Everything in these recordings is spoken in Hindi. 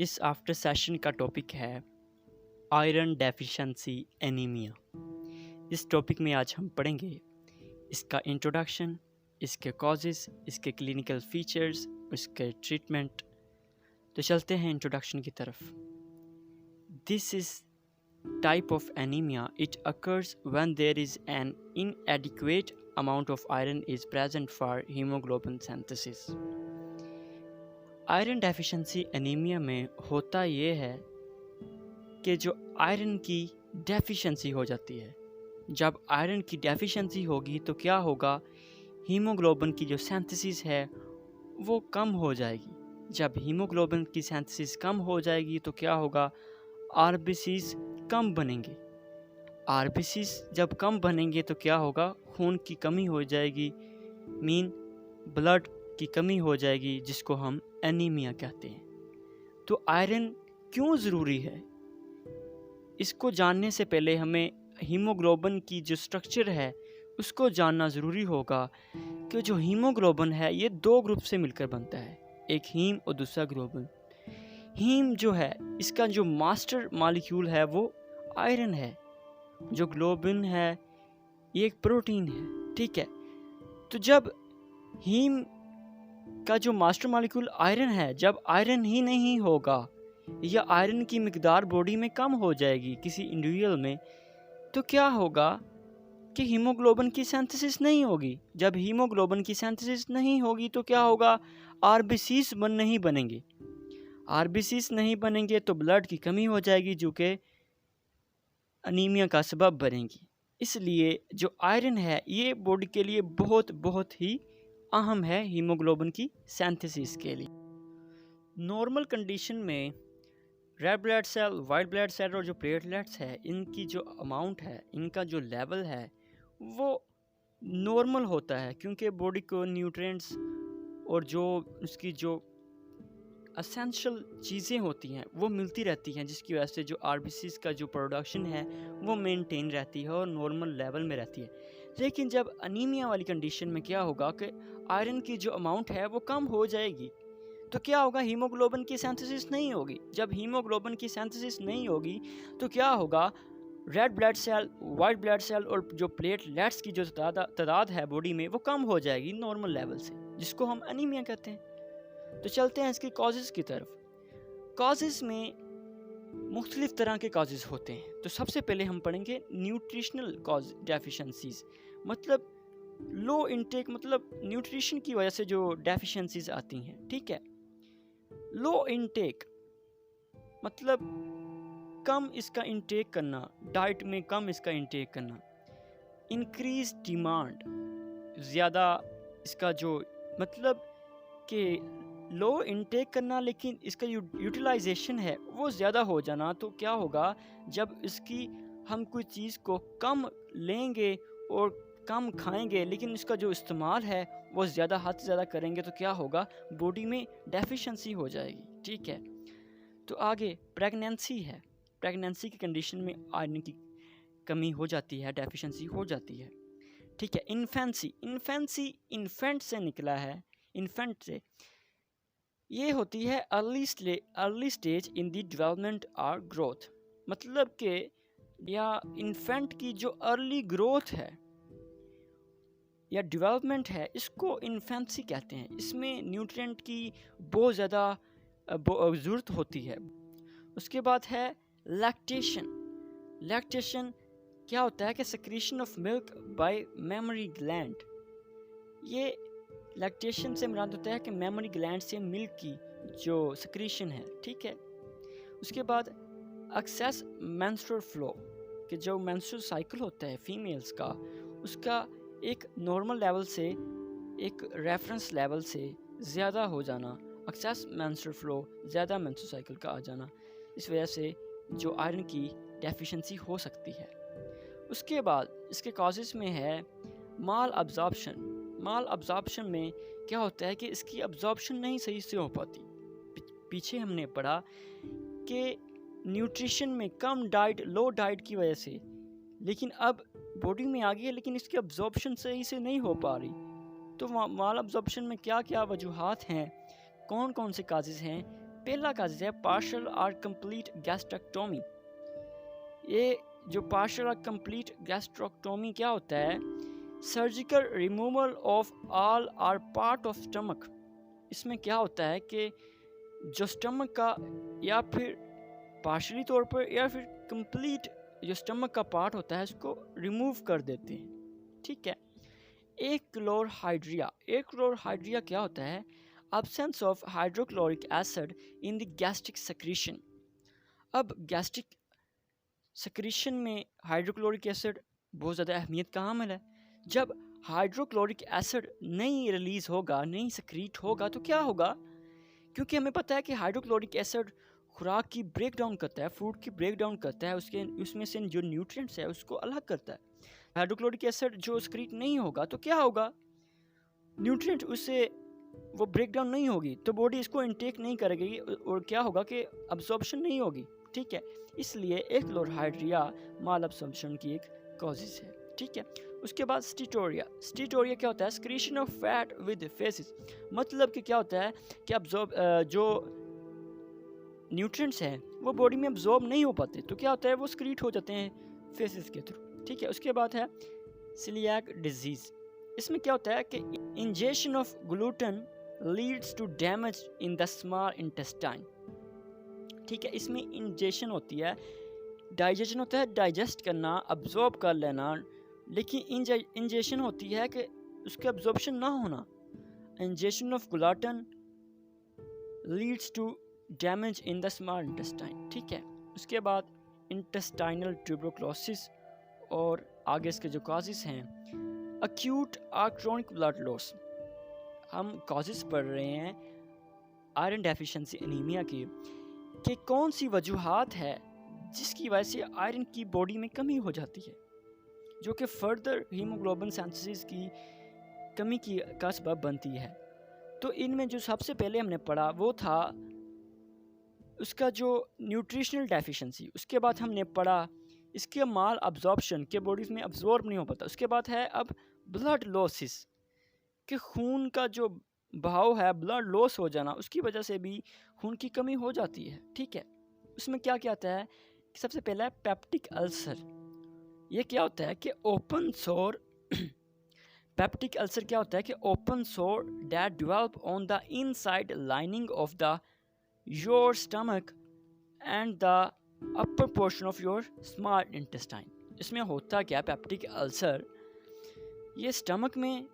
इस आफ्टर सेशन का टॉपिक है आयरन डेफिशिएंसी एनीमिया। इस टॉपिक में आज हम पढ़ेंगे इसका इंट्रोडक्शन, इसके कॉजेस, इसके क्लिनिकल फीचर्स, इसके ट्रीटमेंट। तो चलते हैं इंट्रोडक्शन की तरफ। This is type of anemia. It occurs when there is an inadequate amount of iron is present for hemoglobin synthesis. Iron deficiency anaemia में होता ये है कि जो आयरन की डेफिशिएंसी हो जाती है। जब आयरन की डेफिशिएंसी होगी तो क्या होगा, हीमोग्लोबिन की जो सिंथेसिस है वो कम हो जाएगी। जब हीमोग्लोबिन की सिंथेसिस कम हो जाएगी तो क्या होगा, आरबीसीज कम बनेंगे। आरबीसीज जब कम बनेंगे तो क्या होगा, खून की कमी हो जाएगी, मीन ब्लड की कमी हो जाएगी, जिसको हम एनीमिया कहते हैं। तो आयरन क्यों ज़रूरी है, इसको जानने से पहले हमें हीमोग्लोबिन की जो स्ट्रक्चर है उसको जानना ज़रूरी होगा कि जो हीमोग्लोबिन है ये दो ग्रुप से मिलकर बनता है, एक हीम और दूसरा ग्लोबिन। हीम जो है इसका जो मास्टर मॉलिक्यूल है वो आयरन है, जो ग्लोबिन है ये एक प्रोटीन है, ठीक है। तो जब हीम का जो मास्टर मॉलिक्यूल आयरन है, जब आयरन ही नहीं होगा या आयरन की मिकदार बॉडी में कम हो जाएगी किसी इंडिविजुअल में, तो क्या होगा कि हीमोग्लोबिन की सिंथेसिस नहीं होगी। जब हीमोग्लोबिन की सिंथेसिस नहीं होगी तो क्या होगा, आरबीसीज नहीं बनेंगे। आरबीसीज नहीं बनेंगे तो ब्लड की कमी हो जाएगी, जो कि अनीमिया का सबब बनेगी। इसलिए जो आयरन है ये बॉडी के लिए बहुत बहुत ही अहम है हीमोग्लोबिन की सिंथेसिस के लिए। नॉर्मल कंडीशन में red blood cell, white blood cell और जो प्लेटलेट्स है, इनकी जो अमाउंट है, इनका जो लेवल है वो नॉर्मल होता है, क्योंकि बॉडी को न्यूट्रिएंट्स और जो उसकी जो एसेंशियल चीज़ें होती हैं वो मिलती रहती हैं, जिसकी वजह से जो आरबीसीज का जो प्रोडक्शन है वो मेंटेन रहती है और नॉर्मल लेवल में रहती है। लेकिन जब अनीमिया वाली कंडीशन में क्या होगा कि आयरन की जो अमाउंट है वो कम हो जाएगी, तो क्या होगा, हीमोग्लोबिन की सिंथेसिस नहीं होगी। जब हीमोग्लोबिन की सिंथेसिस नहीं होगी तो क्या होगा, red blood cell, white blood cell और जो प्लेटलेट्स की जो तादाद है बॉडी में वो कम हो जाएगी नॉर्मल लेवल से, जिसको हम अनीमिया कहते हैं। तो चलते हैं इसके कॉजेज़ की तरफ। कॉजेज़ में मुख्तलिफ तरह के कॉजेज़ होते हैं। तो सबसे पहले हम पढ़ेंगे न्यूट्रिशनल कॉज डेफिशिएंसीज, मतलब लो इनटेक, मतलब न्यूट्रिशन की वजह से जो डेफिशिएंसीज आती हैं, ठीक है। लो इनटेक मतलब कम इसका इनटेक करना, डाइट में कम इसका इनटेक करना। इंक्रीज डिमांड, ज़्यादा इसका जो मतलब कि लो इनटेक करना लेकिन इसका यूटिलाइजेशन है वो ज़्यादा हो जाना। तो क्या होगा, जब इसकी हम कोई चीज़ को कम लेंगे और कम खाएंगे लेकिन इसका जो इस्तेमाल है वो ज़्यादा हद से ज़्यादा करेंगे, तो क्या होगा, बॉडी में डेफिशिएंसी हो जाएगी, ठीक है। तो आगे प्रेगनेंसी है। प्रेगनेंसी की कंडीशन में आयरन की कमी हो जाती है, डेफिशिएंसी हो जाती है, ठीक है। इन्फेंसी, इन्फेंसी इन्फेंट से निकला है, इन्फेंट से ये होती है early stage in the development और ग्रोथ, मतलब कि या इन्फेंट की जो अर्ली ग्रोथ है या डेवलपमेंट है, इसको इन्फेंसी कहते हैं। इसमें न्यूट्रिएंट की बहुत ज़्यादा ज़रूरत होती है। उसके बाद है लैक्टेशन। लैक्टेशन क्या होता है कि secretion of milk bye memory gland. ये लैक्टेशन से मुराद होता है कि मेमोरी ग्लैंड से मिल्क की जो सेक्रेशन है, ठीक है। उसके बाद एक्सेस मेंस्ट्रुअल फ्लो, कि जो मेंस्ट्रुअल साइकिल होता है फीमेल्स का, उसका एक नॉर्मल लेवल से एक रेफरेंस लेवल से ज़्यादा हो जाना, एक्सेस मेंस्ट्रुअल फ्लो, ज़्यादा मेंस्ट्रुअल साइकिल का आ जाना, इस वजह से जो आयरन की डेफिशिएंसी हो सकती है। उसके बाद इसके कॉजेज़ में है माल अब्जॉर्प्शन। माल अब्जॉर्प्शन में क्या होता है कि इसकी अब्जॉर्प्शन नहीं सही से हो पाती। पीछे हमने पढ़ा कि न्यूट्रिशन में कम डाइट, लो डाइट की वजह से, लेकिन अब बॉडी में आ गई है लेकिन इसकी अब्जॉर्प्शन सही से नहीं हो पा रही। तो माल अब्जॉर्प्शन में क्या क्या वजूहात हैं, कौन कौन से काजेज़ हैं, पहला काज है पार्शियल और कंप्लीट गैस्ट्रेक्टोमी। ये जो पार्शियल और कंप्लीट गैस्ट्रेक्टोमी क्या होता है? सर्जिकल रिमूवल ऑफ ऑल और पार्ट ऑफ स्टमक। इसमें क्या होता है कि जो स्टमक का या फिर पार्शियली तौर पर या फिर कंप्लीट जो स्टमक का पार्ट होता है उसको रिमूव कर देते हैं। ठीक है। एक्लोरहाइड्रिया क्या होता है? absence of hydrochloric acid in the gastric secretion। अब गैस्ट्रिक secretion में हाइड्रोक्लोरिक एसिड बहुत ज़्यादा अहमियत का हामिल है। जब हाइड्रोक्लोरिक एसिड नहीं रिलीज होगा, नहीं सक्रीट होगा तो क्या होगा? क्योंकि हमें पता है कि हाइड्रोक्लोरिक एसिड खुराक की ब्रेक डाउन करता है, फूड की ब्रेक डाउन करता है, उसमें से जो न्यूट्रिएंट्स है उसको अलग करता है। हाइड्रोक्लोरिक एसिड जो सक्रीट नहीं होगा तो क्या होगा? न्यूट्रिएंट उससे वो ब्रेक डाउन नहीं होगी तो बॉडी इसको इनटेक नहीं करेगी और क्या होगा कि अब्जॉर्प्शन नहीं होगी। ठीक है, इसलिए एक्लोरहाइड्रिया माल अब्जॉर्प्शन की एक कॉजेज है। ठीक है। उसके बाद स्टीटोरिया क्या होता है? Secretion of fat with faces. मतलब कि क्या होता है कि जो न्यूट्रिएंट्स हैं वो बॉडी में अब्जॉर्ब नहीं हो पाते तो क्या होता है? वो सक्रीट हो जाते हैं फेसिस के थ्रू। ठीक है। उसके बाद है सीलियाक डिजीज। इसमें क्या होता है कि injection of gluten leads to damage in the small intestine. ठीक है। इसमें इंजेक्शन होती है, डाइजेशन होता है, डाइजेस्ट करना, अब्जॉर्ब कर लेना, लेकिन इंजेक्शन होती है कि उसका अब्जॉर्प्शन ना होना। Injection of gluten leads to damage in the small intestine. ठीक है। उसके बाद इंटेस्टाइनल ट्यूबरकुलोसिस और आगे इसके जो कॉजेस हैं अक्यूट और क्रोनिक ब्लड लॉस। हम कॉजेस पढ़ रहे हैं आयरन डेफिशिएंसी एनीमिया की कि कौन सी वजूहात है जिसकी वजह से आयरन की बॉडी में कमी हो जाती है जो कि फर्दर हीमोग्लोबिन सिंथेसिस की कमी का सबब बनती है। तो इनमें जो सबसे पहले हमने पढ़ा वो था उसका जो न्यूट्रिशनल डेफिशिएंसी। उसके बाद हमने पढ़ा इसके माल अब्जॉर्प्शन के बॉडीज़ में अब्जॉर्ब नहीं हो पाता। उसके बाद है अब ब्लड लॉसिस कि खून का जो बहाव है, ब्लड लॉस हो जाना, उसकी वजह से भी खून की कमी हो जाती है। ठीक है। उसमें क्या क्या आता है? सबसे पहला है पेप्टिक अल्सर। ये क्या होता है कि ओपन सोर पेप्टिक अल्सर क्या होता है कि ओपन सोर that develop on the inside lining of the your stomach and the upper portion of your small intestine. इसमें होता क्या? पेप्टिक अल्सर ये स्टमक में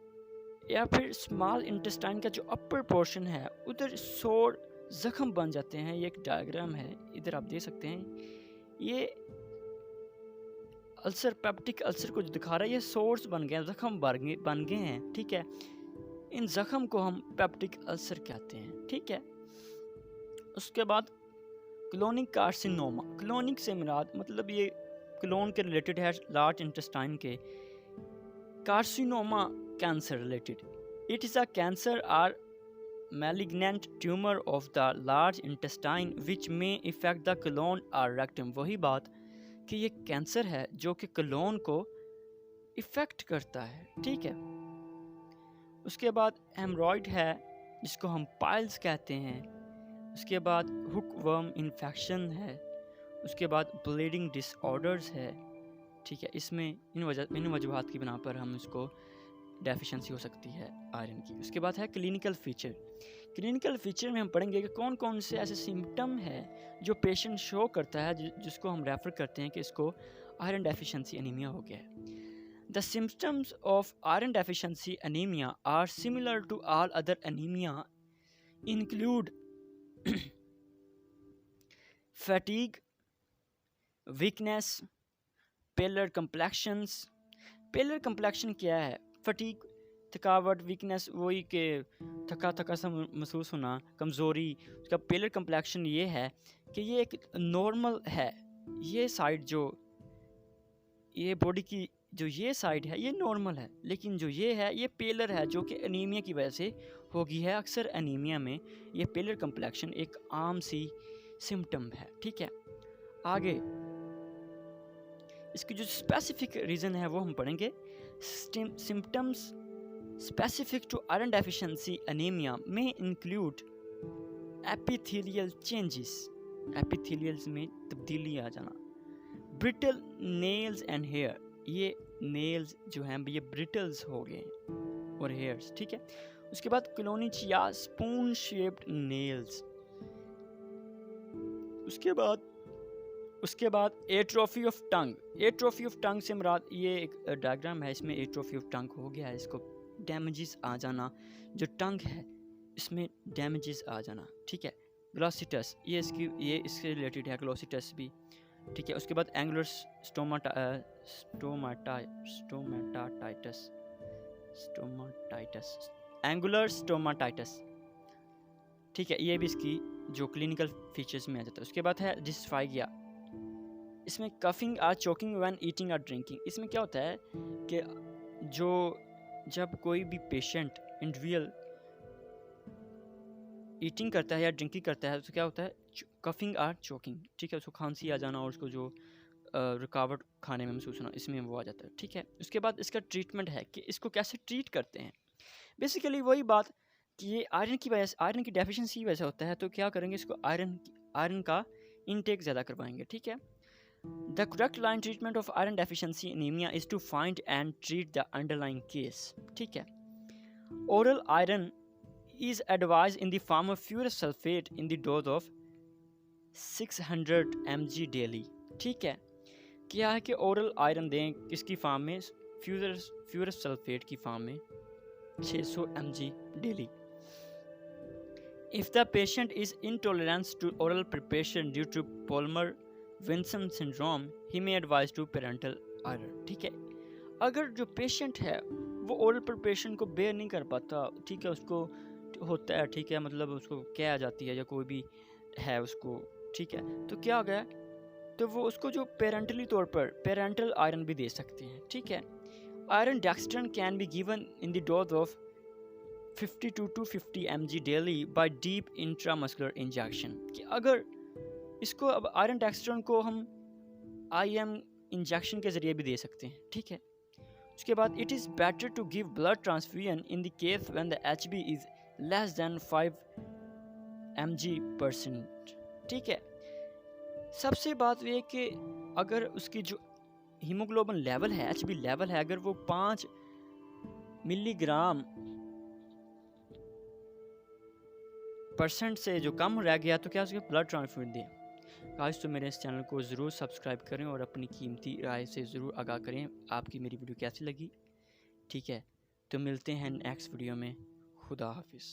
या फिर स्मॉल इंटेस्टाइन का जो अपर पोर्शन है उधर सोर जख्म बन जाते हैं। ये एक डायग्राम है, इधर आप देख सकते हैं। ये अल्सर, पेप्टिक अल्सर को जो दिखा रहा है, ये सोर्स बन गए, जख्म बन गए हैं। ठीक है। इन जख्म को हम पेप्टिक अल्सर कहते हैं। ठीक है। उसके बाद क्लोनिक कार्सिनोमा। क्लोनिक से मुराद मतलब ये क्लोन के रिलेटेड है, लार्ज इंटेस्टाइन के। Carcinoma cancer related. It is a cancer और malignant tumor of the large intestine which may affect the colon or rectum। वही बात कि ये कैंसर है जो कि कलोन को इफ़ेक्ट करता है। ठीक है। उसके बाद हेमरॉइड है जिसको हम पाइल्स कहते हैं। उसके बाद हुकवर्म इन्फेक्शन है। उसके बाद ब्लीडिंग डिसऑर्डर्स है। ठीक है। इसमें इन वजूहात की बिना पर हम इसको डेफिशिएंसी हो सकती है आयरन की। उसके बाद है क्लिनिकल फीचर। क्लिनिकल फीचर में हम पढ़ेंगे कि कौन कौन से ऐसे सिम्टम है जो पेशेंट शो करता है जिसको हम रेफर करते हैं कि इसको आयरन डेफिशिएंसी एनीमिया हो गया है। The symptoms of iron deficiency anaemia are similar to all other anaemia include fatigue, weakness, pallor complexions. Pallor complexion क्या है? फटीग, थकावट, वीकनेस, वही के थका थका सा महसूस होना, कमज़ोरी। उसका पेलर कम्प्लेक्शन ये है कि ये एक नॉर्मल है। ये साइड जो ये बॉडी की जो ये साइड है ये नॉर्मल है, लेकिन जो ये है ये पेलर है जो कि एनीमिया की वजह से होगी है। अक्सर एनीमिया में ये पेलर कम्प्लेक्शन एक आम सी सिम्टम है। ठीक है। आगे इसकी जो स्पेसिफिक रीज़न है वो हम पढ़ेंगे। Symptoms specific to iron deficiency anaemia में इंक्लूड एपिथेलियल चेंजेस, एपिथेलियल्स में तब्दीली आ जाना। ब्रिटल नेल्स एंड हेयर, ये नेल्स जो हैं ये ब्रिटल्स हो गए और हेयर्स, ठीक है। उसके बाद क्लोनिचिया स्पून शेप्ड नेल्स। उसके बाद atrophy of tongue. Atrophy of tongue से मुराद, ये एक डायग्राम है, इसमें एट्रोफी ऑफ टंग हो गया है, इसको डैमेजेस आ जाना, जो टंग है इसमें डैमेजेस आ जाना, ठीक है। ग्लोसिटस, ये इसके रिलेटेड है, ग्लोसिटस भी, ठीक है। उसके बाद एंगुलर स्टोमाटाइटस, एंगुलर स्टोमाटाइटस, ठीक है, ये भी इसकी जो क्लिनिकल फीचर्स में आ जाता है। उसके बाद है डिस्फाइगिया, इसमें कफिंग और चोकिंग व्हेन ईटिंग और ड्रिंकिंग। इसमें क्या होता है कि जब कोई भी पेशेंट इंडिविजुअल ईटिंग करता है या ड्रिंकिंग करता है तो क्या होता है, कफिंग और चोकिंग, ठीक है। उसको खांसी आ जाना और उसको जो रुकावट खाने में महसूस होना, इसमें वो आ जाता है, ठीक है। उसके बाद इसका ट्रीटमेंट है कि इसको कैसे ट्रीट करते हैं। बेसिकली वही बात कि ये आयरन की वजह से, आयरन की डेफिशिएंसी की वजह से होता है, तो क्या करेंगे, इसको आयरन का इनटेक ज़्यादा करवाएंगे, ठीक है। The correct line treatment of iron deficiency anaemia is to find and treat the underlying case, ठीक है। Oral iron is advised in the form of ferrous sulfate in the dose of 600 mg daily, ठीक है। क्या है कि ओरल आयरन दें किसकी फॉर्म में, फ्यूरस सल्फेट की फॉर्म में 600 mg daily. If the patient is intolerant to oral preparation due to Palmer-Winson syndrome, he may advise to parenteral iron, ठीक है। अगर जो पेशेंट है वो ओरल प्रिपरेशन को बेयर नहीं कर पाता, ठीक है, उसको होता है, ठीक है, मतलब उसको क्या आ जाती है या कोई भी है उसको, ठीक है, तो क्या हो गया, तो वो उसको जो पेरेंटली तौर पर पेरेंटल आयरन भी दे सकते हैं, ठीक है। Iron dextran can be given in the dose of 52 to 50 mg daily by deep intramuscular injection, कि अगर इसको अब आयरन डेक्स्ट्रन को हम IM इंजेक्शन के ज़रिए भी दे सकते हैं, ठीक है। उसके बाद it is better to give blood transfusion in the case when the HB is less than 5 mg%, ठीक है। सबसे बात ये कि अगर उसकी जो हीमोग्लोबिन लेवल है, HB लेवल है, अगर वो 5 मिलीग्राम % से जो कम रह गया तो क्या उसके ब्लड ट्रांसफ्यूजन दें। आज तो मेरे इस चैनल को ज़रूर सब्सक्राइब करें और अपनी कीमती राय से ज़रूर आगाह करें आपकी मेरी वीडियो कैसी लगी, ठीक है। तो मिलते हैं नेक्स्ट वीडियो में। खुदा हाफिज़।